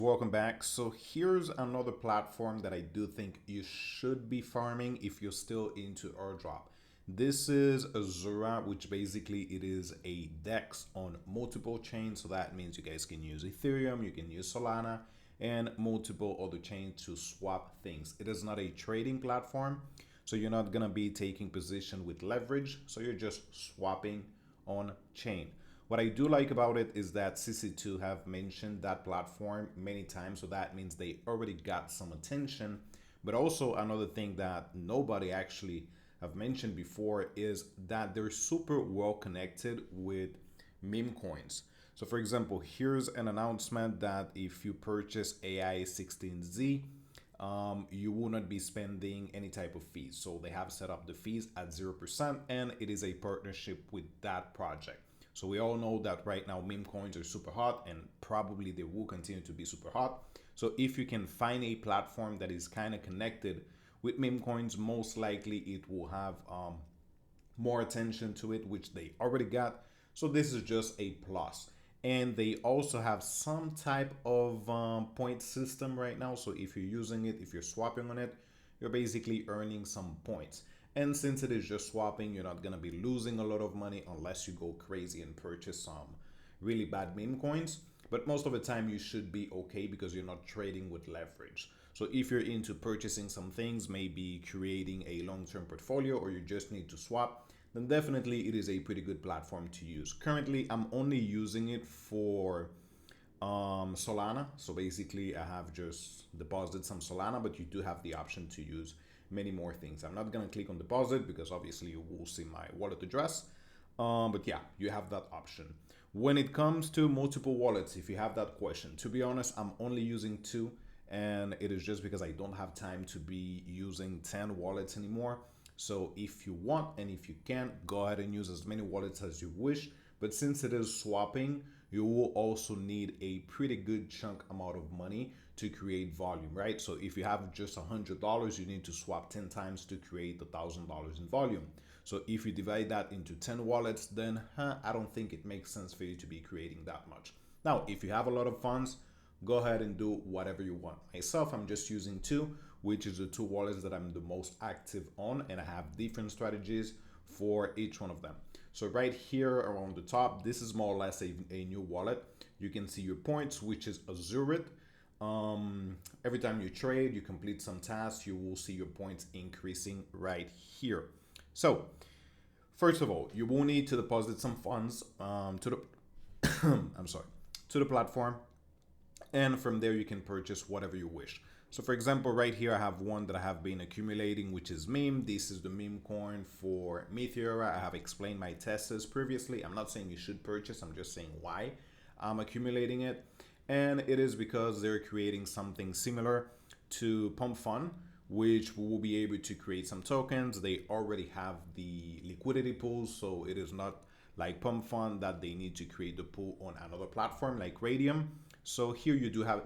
Welcome back. So here's another platform that I do think you should be farming if you're still into Airdrop. This is Azura, which basically it is a DEX on multiple chains. So that means you guys can use Ethereum, you can use Solana, and multiple other chains to swap things. It is not a trading platform, so you're not gonna be taking position with leverage. So you're just swapping on chain. What I do like about it is that CC2 have mentioned that platform many times, so that means they already got some attention. But also another thing that nobody actually have mentioned before is that they're super well connected with meme coins. So for example, here's an announcement that if you purchase AI16Z, you will not be spending any type of fees. So they have set up the fees at 0%, and it is a partnership with that project. So we all know that right now meme coins are super hot, and probably they will continue to be super hot. So if you can find a platform that is kind of connected with meme coins, most likely it will have more attention to it, which they already got. So this is just a plus. And they also have some type of point system right now. So if you're using it, if you're swapping on it, you're basically earning some points. And since it is just swapping, you're not going to be losing a lot of money unless you go crazy and purchase some really bad meme coins. But most of the time you should be okay because you're not trading with leverage. So if you're into purchasing some things, maybe creating a long-term portfolio, or you just need to swap, then definitely it is a pretty good platform to use. Currently, I'm only using it for Solana. So basically I have just deposited some Solana, but you do have the option to use many more things. I'm not going to click on deposit because obviously you will see my wallet address. But yeah, you have that option. When it comes to multiple wallets, if you have that question, to be honest, I'm only using two, and it is just because I don't have time to be using 10 wallets anymore. So if you want and if you can, go ahead and use as many wallets as you wish. But since it is swapping, you will also need a pretty good chunk amount of money to create volume, right? So if you have just $100, you need to swap 10 times to create $1,000 in volume. So if you divide that into 10 wallets, then I don't think it makes sense for you to be creating that much. Now, if you have a lot of funds, go ahead and do whatever you want. Myself, I'm just using two, which is the two wallets that I'm the most active on, and I have different strategies for each one of them. So right here around the top, this is more or less a new wallet. You can see your points, which is Azura. Every time you trade, you complete some tasks, you will see your points increasing right here. So first of all, you will need to deposit some funds to the I'm sorry, to the platform, and from there you can purchase whatever you wish. So for example, right here I have one that I have been accumulating, which is meme. This is the meme coin for Meteor. I have explained my tests previously. I'm not saying you should purchase, I'm just saying why I'm accumulating it. And it is because they're creating something similar to Pump Fund, which will be able to create some tokens. They already have the liquidity pool, so it is not like Pump Fund that they need to create the pool on another platform like Radium. So here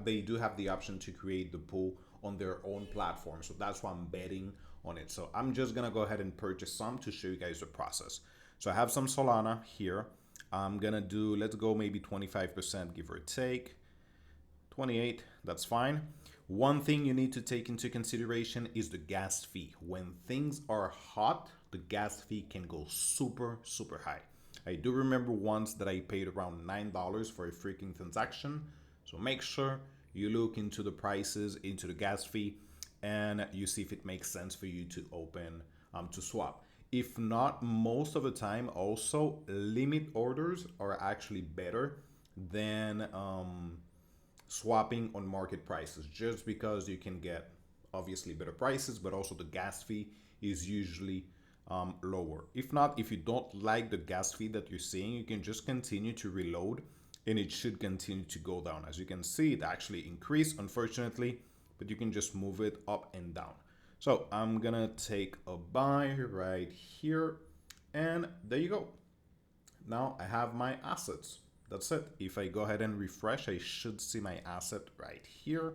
they do have the option to create the pool on their own platform. So that's why I'm betting on it. So I'm just gonna go ahead and purchase some to show you guys the process. So I have some Solana here. I'm gonna do, let's go maybe 25%, give or take. 28, that's fine. One thing you need to take into consideration is the gas fee. When things are hot, the gas fee can go super, super high. I do remember once that I paid around $9 for a freaking transaction. So make sure you look into the prices, into the gas fee, and you see if it makes sense for you to open, to swap. If not, most of the time also limit orders are actually better than swapping on market prices, just because you can get obviously better prices, but also the gas fee is usually lower. If not, if you don't like the gas fee that you're seeing, you can just continue to reload and it should continue to go down. As you can see, it actually increased, unfortunately, but you can just move it up and down. So I'm gonna take a buy right here, and there you go. Now I have my assets. That's it. If I go ahead and refresh, I should see my asset right here.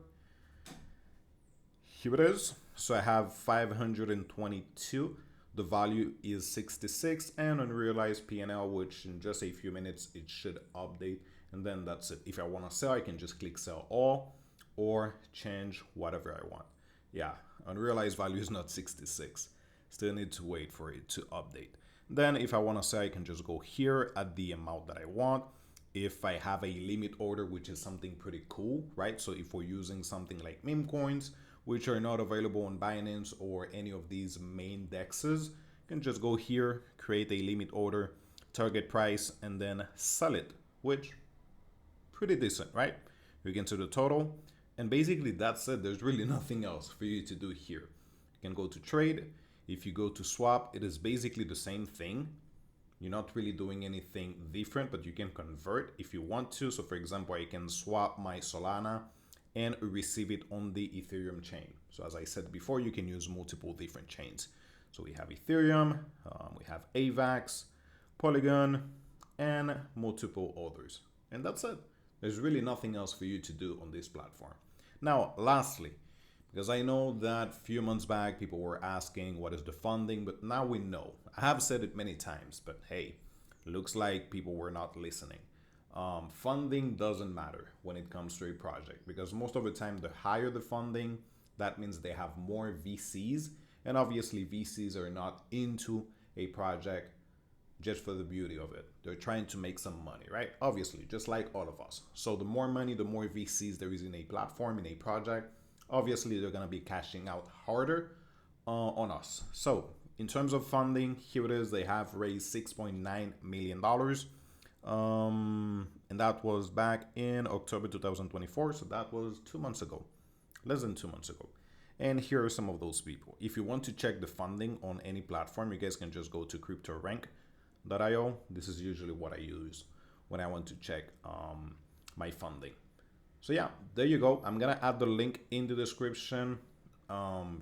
Here it is. So I have 522. The value is 66, and unrealized P&L, which in just a few minutes it should update, and then that's it. If I want to sell, I can just click sell all, or change whatever I want. Yeah, unrealized value is not 66. Still need to wait for it to update. Then if I want to say, I can just go here at the amount that I want. If I have a limit order, which is something pretty cool, right? So if we're using something like meme coins, which are not available on Binance or any of these main dexes, you can just go here, create a limit order, target price, and then sell it, which pretty decent, right? You can see the total, and basically that's it. There's really nothing else for you to do here. You can go to trade. If you go to swap, it is basically the same thing. You're not really doing anything different, but you can convert if you want to. So for example, I can swap my Solana and receive it on the Ethereum chain. So as I said before, you can use multiple different chains. So we have Ethereum, we have AVAX, Polygon, and multiple others. And that's it. There's really nothing else for you to do on this platform. Now, lastly, because I know that a few months back, people were asking what is the funding, but now we know. I have said it many times, but hey, looks like people were not listening. Funding doesn't matter when it comes to a project, because most of the time, the higher the funding, that means they have more VCs. And obviously, VCs are not into a project just for the beauty of it. They're trying to make some money, right? Obviously, just like all of us. So the more money, the more VCs there is in a platform, in a project, obviously they're going to be cashing out harder on us. So in terms of funding, here it is. They have raised $6.9 million. And that was back in October 2024. So that was 2 months ago, less than 2 months ago. And here are some of those people. If you want to check the funding on any platform, you guys can just go to CryptoRank.io. This is usually what I use when I want to check my funding. So yeah, there you go. I'm gonna add the link in the description.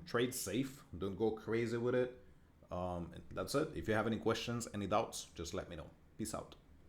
Trade safe, don't go crazy with it. And that's it. If you have any questions, any doubts, just let me know. Peace out.